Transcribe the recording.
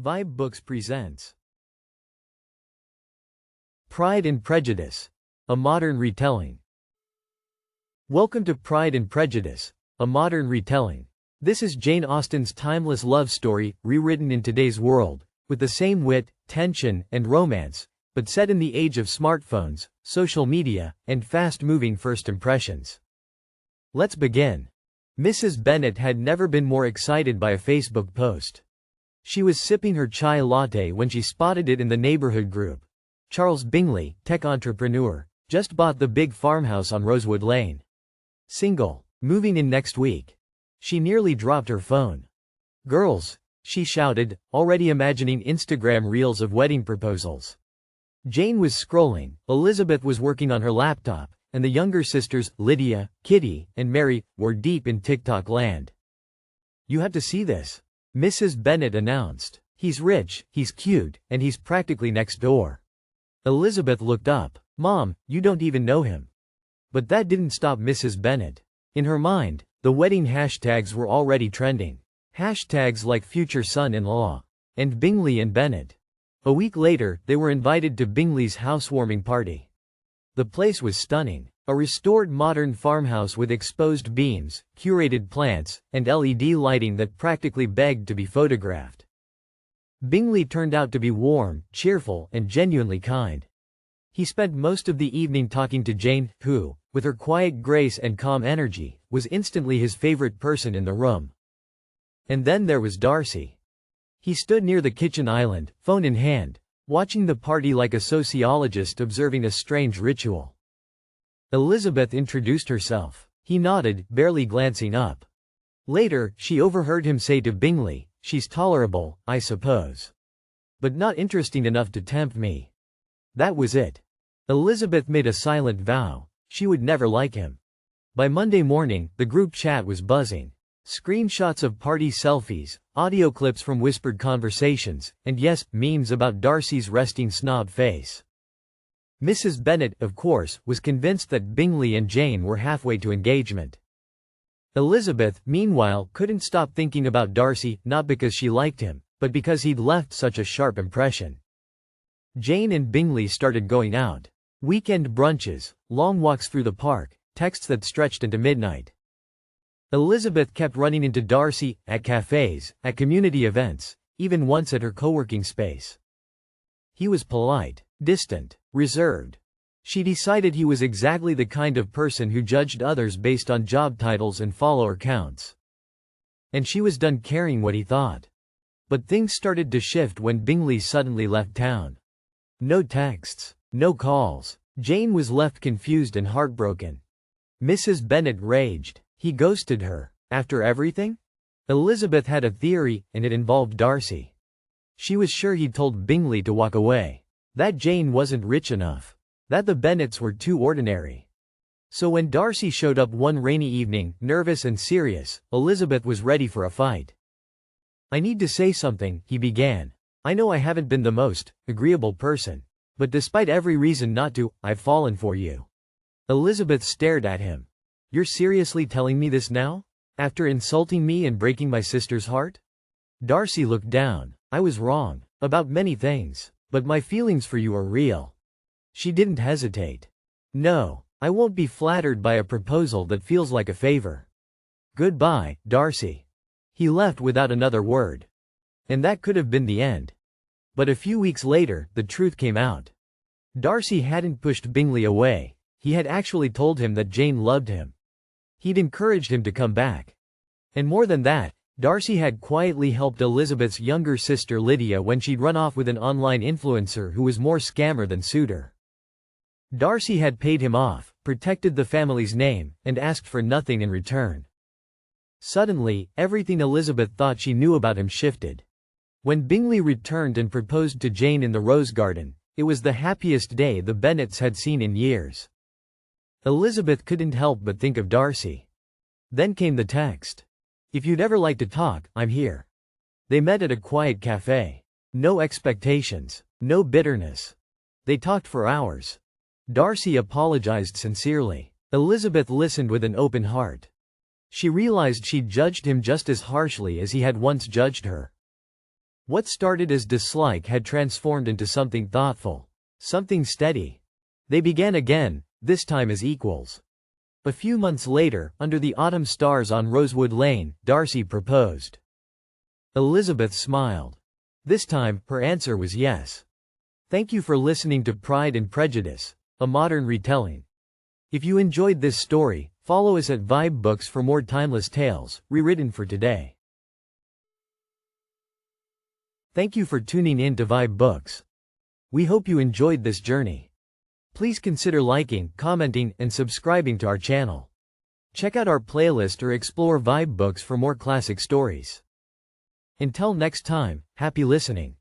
vibeBooks presents Pride and Prejudice, a modern retelling. Welcome to Pride and Prejudice, a modern retelling. This is Jane Austen's timeless love story, rewritten in today's world, with the same wit, tension, and romance, but set in the age of smartphones, social media, and fast-moving first impressions. Let's begin. Mrs. Bennet had never been more excited by a Facebook post. She was sipping her chai latte when she spotted it in the neighborhood group. Charles Bingley, tech entrepreneur, just bought the big farmhouse on Rosewood Lane. Single, moving in next week. She nearly dropped her phone. "Girls," she shouted, already imagining Instagram reels of wedding proposals. Jane was scrolling, Elizabeth was working on her laptop, and the younger sisters, Lydia, Kitty, and Mary, were deep in TikTok land. "You have to see this," Mrs. Bennet announced. "He's rich, he's cute, and he's practically next door." Elizabeth looked up. "Mom, you don't even know him." But that didn't stop Mrs. Bennet. In her mind, the wedding hashtags were already trending. Hashtags like future son-in-law and Bingley and Bennet. A week later, they were invited to Bingley's housewarming party. The place was stunning. A restored modern farmhouse with exposed beams, curated plants, and LED lighting that practically begged to be photographed. Bingley turned out to be warm, cheerful, and genuinely kind. He spent most of the evening talking to Jane, who, with her quiet grace and calm energy, was instantly his favorite person in the room. And then there was Darcy. He stood near the kitchen island, phone in hand, watching the party like a sociologist observing a strange ritual. Elizabeth introduced herself. He nodded, barely glancing up. Later, she overheard him say to Bingley, "She's tolerable, I suppose. But not interesting enough to tempt me." That was it. Elizabeth made a silent vow. She would never like him. By Monday morning, the group chat was buzzing. Screenshots of party selfies, audio clips from whispered conversations, and yes, memes about Darcy's resting snob face. Mrs. Bennet, of course, was convinced that Bingley and Jane were halfway to engagement. Elizabeth, meanwhile, couldn't stop thinking about Darcy, not because she liked him, but because he'd left such a sharp impression. Jane and Bingley started going out. Weekend brunches, long walks through the park, texts that stretched into midnight. Elizabeth kept running into Darcy, at cafes, at community events, even once at her co-working space. He was polite, distant, reserved. She decided he was exactly the kind of person who judged others based on job titles and follower counts. And she was done caring what he thought. But things started to shift when Bingley suddenly left town. No texts, no calls. Jane was left confused and heartbroken. Mrs. Bennet raged. He ghosted her. After everything? Elizabeth had a theory, and it involved Darcy. She was sure he'd told Bingley to walk away. That Jane wasn't rich enough. That the Bennets were too ordinary. So when Darcy showed up one rainy evening, nervous and serious, Elizabeth was ready for a fight. "I need to say something," he began. "I know I haven't been the most agreeable person. But despite every reason not to, I've fallen for you." Elizabeth stared at him. "You're seriously telling me this now? After insulting me and breaking my sister's heart?" Darcy looked down. "I was wrong. About many things. But my feelings for you are real." She didn't hesitate. "No, I won't be flattered by a proposal that feels like a favor. Goodbye, Darcy." He left without another word. And that could have been the end. But a few weeks later, the truth came out. Darcy hadn't pushed Bingley away. He had actually told him that Jane loved him. He'd encouraged him to come back. And more than that, Darcy had quietly helped Elizabeth's younger sister Lydia when she'd run off with an online influencer who was more scammer than suitor. Darcy had paid him off, protected the family's name, and asked for nothing in return. Suddenly, everything Elizabeth thought she knew about him shifted. When Bingley returned and proposed to Jane in the rose garden, it was the happiest day the Bennets had seen in years. Elizabeth couldn't help but think of Darcy. Then came the text. "If you'd ever like to talk, I'm here." They met at a quiet cafe. No expectations, no bitterness. They talked for hours. Darcy apologized sincerely. Elizabeth listened with an open heart. She realized she'd judged him just as harshly as he had once judged her. What started as dislike had transformed into something thoughtful, something steady. They began again, this time as equals. A few months later, under the autumn stars on Rosewood Lane, Darcy proposed. Elizabeth smiled. This time, her answer was yes. Thank you for listening to Pride and Prejudice, a modern retelling. If you enjoyed this story, follow us at vibeBooks for more timeless tales, rewritten for today. Thank you for tuning in to vibeBooks. We hope you enjoyed this journey. Please consider liking, commenting, and subscribing to our channel. Check out our playlist or explore vibeBooks for more classic stories. Until next time, happy listening.